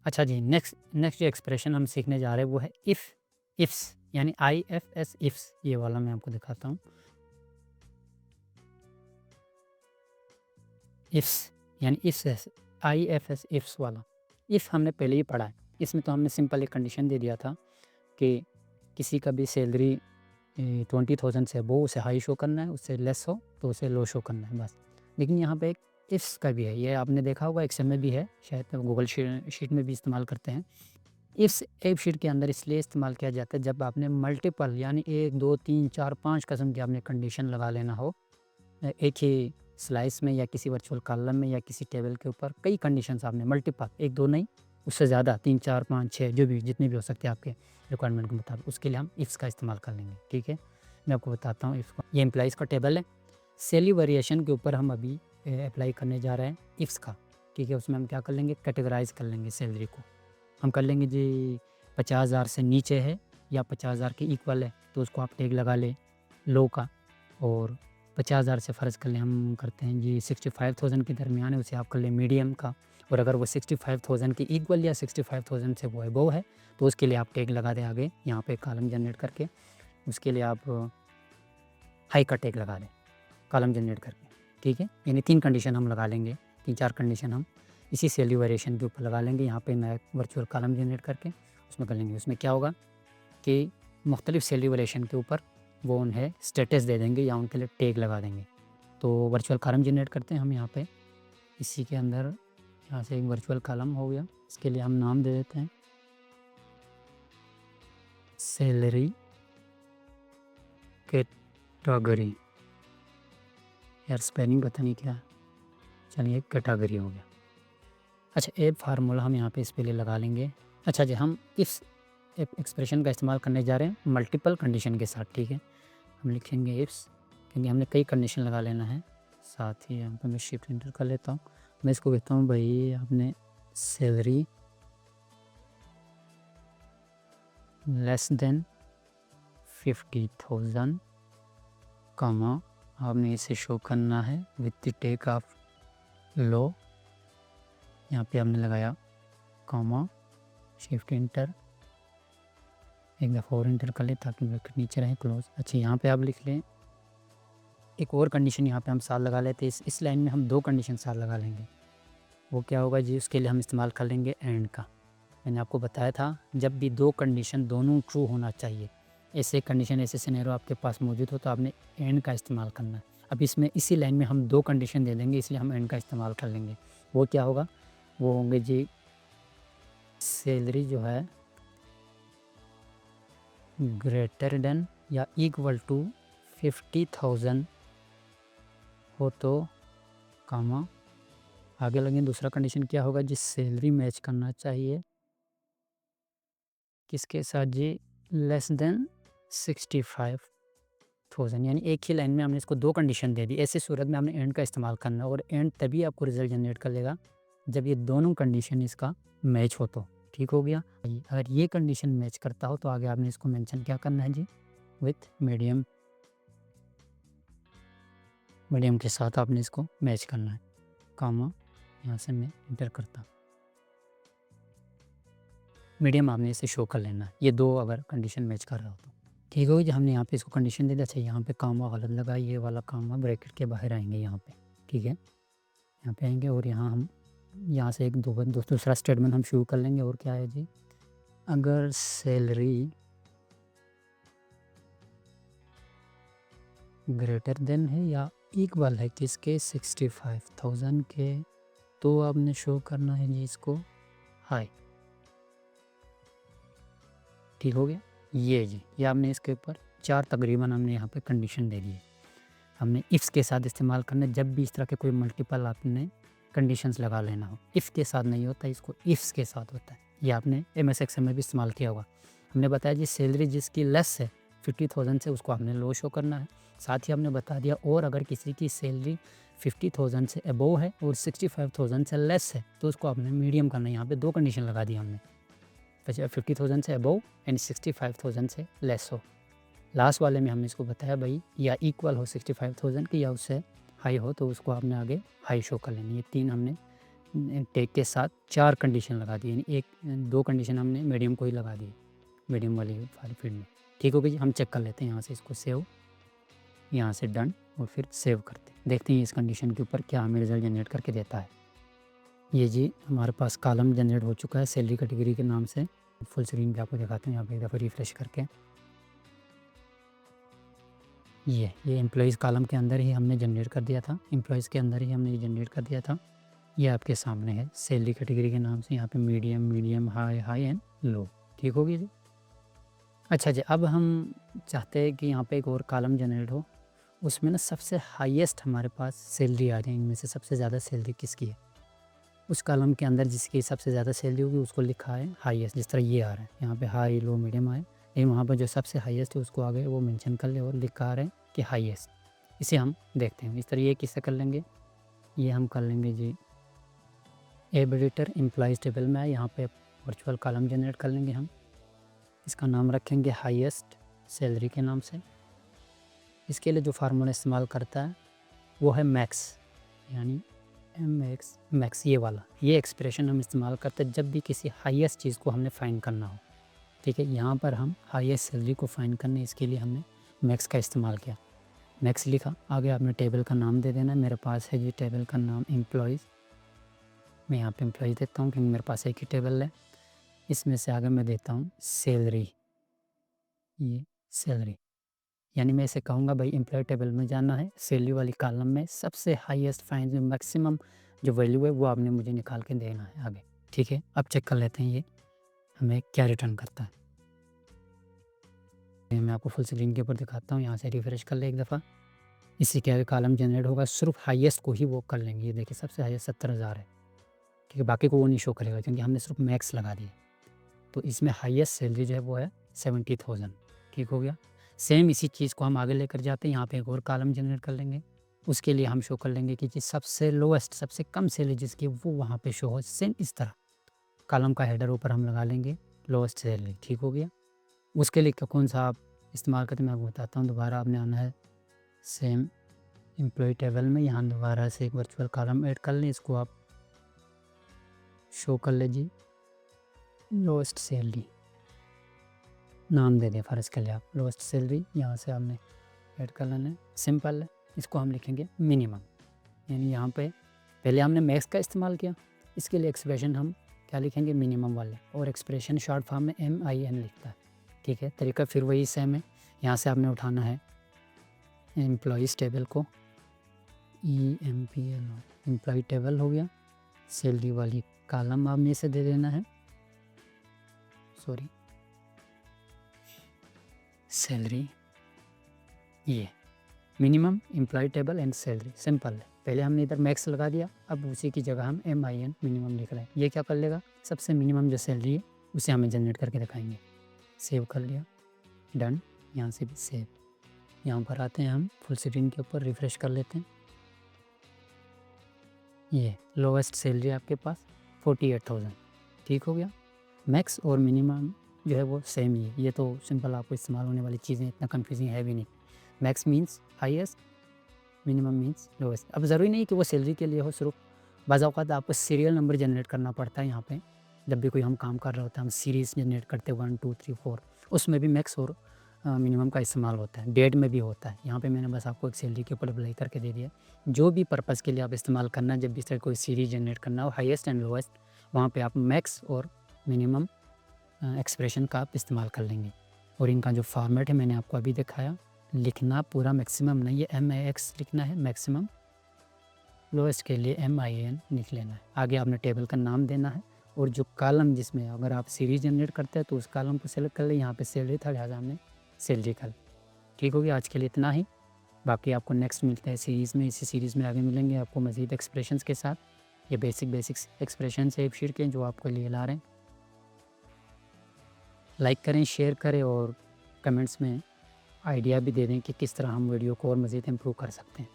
अच्छा जी, नेक्स्ट जो एक्सप्रेशन हम सीखने जा रहे हैं वो है इफ्स, यानी IFS इफ्स, ये वाला मैं आपको दिखाता हूँ। इफ्स यानी इफ्स, IFS इफ्स वाला। इफ़ हमने पहले ही पढ़ा है, इसमें तो हमने सिंपल एक कंडीशन दे दिया था कि किसी का भी सैलरी 20,000 से अबोव उसे हाई शो करना है, उससे लेस हो तो उसे लो शो करना है बस। लेकिन यहाँ पे एक इफ्स का भी है, ये आपने देखा होगा एक्सेल में भी है, शायद गूगल शीट में भी इस्तेमाल करते हैं। इफ्स एक शीट के अंदर इसलिए इस्तेमाल किया जाता है जब आपने मल्टीपल यानी 1, 2, 3, 4, 5 किस्म की आपने कंडीशन लगा लेना हो एक ही स्लाइस में या किसी वर्चुअल कॉलम में या किसी टेबल के ऊपर कई कंडीशंस आपने मल्टीपल 1, 2 नहीं, उससे ज़्यादा 3, 4, 5, 6 जो भी जितने भी हो सकते हैं आपके रिक्वायरमेंट के मुताबिक, उसके लिए हम इफ्स का इस्तेमाल कर लेंगे। ठीक है, मैं आपको बताता हूँ इफ्स को। ये एम्प्लॉइज़ का टेबल है, सैलरी वेरिएशन के ऊपर हम अभी अप्लाई करने जा रहे हैं इफ्स का। ठीक है, उसमें हम क्या कर लेंगे, कैटेगराइज़ कर लेंगे सैलरी को। हम कर लेंगे जी 50,000 से नीचे है या 50,000 के इक्वल है तो उसको आप टैग लगा लें लो का, और 50,000 से फ़र्ज़ कर लें हम करते हैं जी 65,000 के दरमियान है, उसे आप कर लें मीडियम का, और अगर वो 65,000 के इक्वल या 65,000 से वो अबोव है तो उसके लिए आप टैग लगा दें आगे यहाँ पे कॉलम जनरेट करके, उसके लिए आप हाई का टैग लगा दें कॉलम जनरेट करके। ठीक है, यानी 3 कंडीशन हम लगा लेंगे, 3-4 कंडीशन हम इसी सैलरी वेरिएशन के ऊपर लगा लेंगे। यहाँ पे मैं वर्चुअल कॉलम जनरेट करके उसमें कर लेंगे। उसमें क्या होगा कि मुख्तलिफ सैलरी वेरिएशन के ऊपर वो उन्हें स्टेटस दे देंगे या उनके लिए टैग लगा देंगे। तो वर्चुअल कॉलम जनरेट करते हैं हम यहाँ पे, इसी के अंदर यहाँ से एक वर्चुअल कॉलम हो गया, इसके लिए हम नाम दे देते हैं सैलरी कैटेगरी। यार स्पेलिंग पता नहीं क्या, चलिए कैटेगरी हो गया। अच्छा, एक फार्मूला हम यहाँ पे इसके लिए लगा लेंगे। अच्छा जी, हम इस एक्सप्रेशन का इस्तेमाल करने जा रहे हैं मल्टीपल कंडीशन के साथ। ठीक है, हम लिखेंगे इफ्स, क्योंकि हमने कई कंडीशन लगा लेना है। साथ ही यहाँ पे मैं शिफ्ट एंटर कर लेता हूँ, मैं इसको कहता हूँ भाई आपने सैलरी लेस देन 50,000 कमा, आपने इसे शो करना है विथ द टेक ऑफ लो, यहाँ पे हमने लगाया कॉमा, शिफ्ट एंटर, एक दफ़ा और एंटर कर लें ताकि ब्रैकेट नीचे रहे क्लोज। अच्छा, यहाँ पे आप लिख लें एक और कंडीशन, यहाँ पे हम साथ लगा लेते हैं, इस लाइन में हम 2 कंडीशन साथ लगा लेंगे। वो क्या होगा जी, उसके लिए हम इस्तेमाल कर लेंगे एंड का। मैंने आपको बताया था जब भी 2 कंडीशन दोनों ट्रू होना चाहिए, ऐसे कंडीशन ऐसे सिनेरियो आपके पास मौजूद हो तो आपने एंड का इस्तेमाल करना है। अब इसमें इसी लाइन में हम 2 कंडीशन दे देंगे, इसलिए हम एंड का इस्तेमाल कर लेंगे। वो क्या होगा, वो होंगे जी सैलरी जो है ग्रेटर देन या इक्वल टू 50,000 हो तो कामा, आगे लगे दूसरा कंडीशन क्या होगा जी, सैलरी मैच करना चाहिए किसके साथ जी, लेस देन 65,000, यानी एक ही लाइन में हमने इसको 2 कंडीशन दे दी। ऐसी सूरत में हमने एंड का इस्तेमाल करना है, और एंड तभी आपको रिजल्ट जनरेट कर लेगा जब ये दोनों कंडीशन इसका मैच हो तो। ठीक हो गया, अगर ये कंडीशन मैच करता हो तो आगे आपने इसको मेंशन क्या करना है जी, विथ मीडियम के साथ आपने इसको मैच करना है, कामा, यहाँ से मैं इंटर करता हूँ, मीडियम आपने इसे शो कर लेना है, ये 2 अगर कंडीशन मैच कर रहा हो तो। ठीक होगी, जब हमने यहाँ पे इसको कंडीशन दे दिया। अच्छा, यहाँ पे कामा गलत लगा, ये वाला कामा ब्रैकेट के बाहर आएंगे यहाँ पे। ठीक है, यहाँ पे आएंगे और यहाँ हम यहाँ से एक दूसरा स्टेटमेंट हम शुरू कर लेंगे, और क्या है जी, अगर सैलरी ग्रेटर देन है या इक्वल है किसके, 65,000 के, तो आपने शो करना है जी इसको हाई। ठीक हो गया, ये जी, ये आपने इसके ऊपर 4 तकरीबन हमने यहाँ पे कंडीशन दे दी है। हमने इफ्स के साथ इस्तेमाल करना है जब भी इस तरह के कोई मल्टीपल आपने कंडीशंस लगा लेना हो। इफ़ के साथ नहीं होता, इसको इफ्स के साथ होता है। ये आपने MS एक्सेल में भी इस्तेमाल किया होगा। हमने बताया जी सैलरी जिसकी लेस है 50,000 से, उसको आपने लो शो करना है। साथ ही हमने बता दिया, और अगर किसी की सैलरी 50,000 से अबोव है और 65,000 से लेस है तो उसको आपने मीडियम करना है। यहाँ पे 2 कंडीशन लगा दी हमने, 50,000 से अबोव एंड 65,000 से लेस हो। लास्ट वाले में हमने इसको बताया भाई या इक्वल हो 65,000 की या उससे हाई हो तो उसको आपने आगे हाई शो कर लेनी। ये 3 हमने टेक के साथ 4 कंडीशन लगा दी, यानी 2 कंडीशन हमने मीडियम को ही लगा दी, मीडियम वाली फील्ड में। ठीक हो गई जी। हम चेक कर लेते हैं यहाँ से इसको सेव, यहाँ से डन और फिर सेव करते हैं। देखते हैं इस कंडीशन के ऊपर क्या हमें रिज़ल्ट जनरेट करके देता है। ये जी हमारे पास कॉलम जनरेट हो चुका है सैलरी कैटेगरी के नाम से। फुल स्क्रीन पे आपको दिखाते हैं यहाँ पे एक दफ़ा रिफ्रेश करके। ये एम्प्लॉइज़ कॉलम के अंदर ही हमने जनरेट कर दिया था, एम्प्लॉइज़ के अंदर ही हमने ये जनरेट कर दिया था। ये आपके सामने है सैलरी कैटेगरी के नाम से, यहाँ पे मीडियम, हाई एंड लो। ठीक होगी जी। अच्छा जी, अब हम चाहते हैं कि यहाँ पे एक और कॉलम जनरेट हो, उसमें ना सबसे हाईएस्ट हमारे पास सैलरी आ जाए, इनमें से सबसे ज़्यादा सैलरी किसकी है। उस कॉलम के अंदर जिसकी सबसे ज़्यादा सैलरी होगी उसको लिखा है हाईएस्ट, जिस तरह ये आ रहा है यहाँ पे हाई लो मीडियम आए, लेकिन वहाँ पर जो सबसे हाईएस्ट है उसको आगे वो मेंशन कर ले और लिखा आ रहा है कि हाईएस्ट। इसे हम देखते हैं इस तरह। ये किससे कर लेंगे, ये हम कर लेंगे जी एब एडिटर एम्प्लॉइज़ टेबल में है, यहाँ पे वर्चुअल कॉलम जनरेट कर लेंगे हम। इसका नाम रखेंगे हाईएस्ट सैलरी के नाम से। इसके लिए जो फार्मूला इस्तेमाल करता है वो है मैक्स, यानी MX मैक्स, ये वाला। ये एक्सप्रेशन हम इस्तेमाल करते हैं जब भी किसी हाईएस्ट चीज़ को हमने फाइंड करना हो। ठीक है, यहाँ पर हम हाईएस्ट सैलरी को फाइंड करने इसके लिए हमने मैक्स का इस्तेमाल किया। मैक्स लिखा, आगे आपने टेबल का नाम दे देना है। मेरे पास है जी टेबल का नाम एम्प्लॉइज़। मैं यहाँ पे एम्प्लॉइज़ देता हूँ क्योंकि मेरे पास एक ही टेबल है। इसमें से आगे मैं देता हूँ सैलरी, ये सैलरी, यानी मैं इसे कहूँगा भाई एम्प्लॉय टेबल में जाना है, सैलरी वाली कॉलम में सबसे हाईएस्ट फाइंड जो मैक्सिमम जो वैल्यू है वो आपने मुझे निकाल के देना है आगे। ठीक है, अब चेक कर लेते हैं ये हमें क्या रिटर्न करता है। मैं आपको फुल स्क्रीन के ऊपर दिखाता हूँ, यहाँ से रिफ्रेश कर ले एक दफ़ा। इससे क्या है, कॉलम जनरेट होगा, सिर्फ हाईएस्ट को ही वो कर लेंगे। ये देखिए सबसे हाईएस्ट 70,000 है। ठीक है, बाकी को वो नहीं शो करेगा क्योंकि हमने सिर्फ मैक्स लगा दिया। तो इसमें हाईएस्ट सैलरी जो है वो है 70,000। ठीक हो गया। सेम इसी चीज़ को हम आगे लेकर जाते हैं, यहाँ पे एक और कॉलम जनरेट कर लेंगे। उसके लिए हम शो कर लेंगे कि सबसे लोएस्ट, सबसे कम सैलरी जिसकी वो वहाँ पे शो हो। सेम इस तरह कॉलम का हेडर ऊपर हम लगा लेंगे लोएस्ट सैलरी। ठीक हो गया। उसके लिए कौन सा आप इस्तेमाल करते हैं मैं आपको बताता हूँ। दोबारा आपने आना है सेम एम्प्लॉय टेबल में, यहाँ दोबारा से एक वर्चुअल कॉलम ऐड कर लें। इसको आप शो कर ले जी लोएस्ट सैलरी, नाम दे दें फ़र्ज़ के लिए आप लोएस्ट सैलरी। यहाँ से आपने ऐड कर लेना है, सिंपल है। इसको हम लिखेंगे मिनिमम, यानी यहाँ पे पहले हमने मैक्स का इस्तेमाल किया, इसके लिए एक्सप्रेशन हम क्या लिखेंगे मिनिमम वाले, और एक्सप्रेशन शॉर्ट फॉर्म में MIN लिखता है। ठीक है, तरीका फिर वही सेम है। यहाँ से आपने उठाना है एम्प्लॉइज़ टेबल को, EMPL एम्प्लॉय टेबल हो गया, सैलरी वाली कॉलम आपने इसे दे देना है, सॉरी सैलरी, ये minimum employ table and salary, simple है। पहले हमने इधर मैक्स लगा दिया, अब उसी की जगह हम MIN मिनिमम लिख रहे हैं। ये क्या कर लेगा, सबसे मिनिमम जो सैलरी है उसे हमें जनरेट करके दिखाएंगे। सेव कर लिया, डन। यहाँ से भी सेव। यहाँ पर आते हैं हम फुल स्क्रीन के ऊपर, रिफ्रेश कर लेते हैं। ये लोवेस्ट सैलरी आपके पास 48,000। ठीक हो गया। मैक्स और मिनिमम जो है वो सेम ही है। ये तो सिंपल आपको इस्तेमाल होने वाली चीज़ें, इतना कन्फ्यूजिंग है भी नहीं। Max means highest, minimum means lowest. अब ज़रूरी नहीं कि वो सैलरी के लिए हो, सिर्फ बाज़ औक़ात आपको सीरियल नंबर जनरेट करना पड़ता है। यहाँ पे जब भी कोई हम काम कर रहे होते हैं, हम सीरीज़ जनरेट करते हैं 1 2 3 4, उसमें भी मैक्स और मिनिमम का इस्तेमाल होता है। डेट में भी होता है। यहाँ पे मैंने बस आपको एक सैलरी के ऊपर अप्लाई करके दे दिया। जो भी पर्पज़ के लिए आप इस्तेमाल करना, जब भी इस तरह कोई सीरीज़ जनरेट करना हो हाईएस्ट एंड लोएस्ट, वहाँ पे आप मैक्स और मिनिमम एक्सप्रेशन का आप इस्तेमाल कर लेंगे। और इनका जो फॉर्मेट है मैंने आपको अभी दिखाया, लिखना पूरा मैक्सिमम नहीं है, MAX लिखना है मैक्सिमम, लोएस्ट के लिए MIN लिख लेना है। आगे आपने टेबल का नाम देना है, और जो कॉलम जिसमें अगर आप सीरीज जनरेट करते हैं तो उस कॉलम को सेलेक्ट कर ले। यहाँ पे सैलरी था, लिहाजा हमने सैलरी कर। ठीक हो गया। आज के लिए इतना ही, बाकी आपको नेक्स्ट मिलता है सीरीज़ में। इसी सीरीज़ में आगे मिलेंगे आपको मज़ीद एक्सप्रेशंस के साथ। ये बेसिक्स एक्सप्रेशन है एक शीट के जो आपको लिए ला रहे हैं। लाइक करें, शेयर करें और कमेंट्स में आइडिया भी दे दें कि किस तरह हम वीडियो को और मज़ीद इम्प्रूव कर सकते हैं।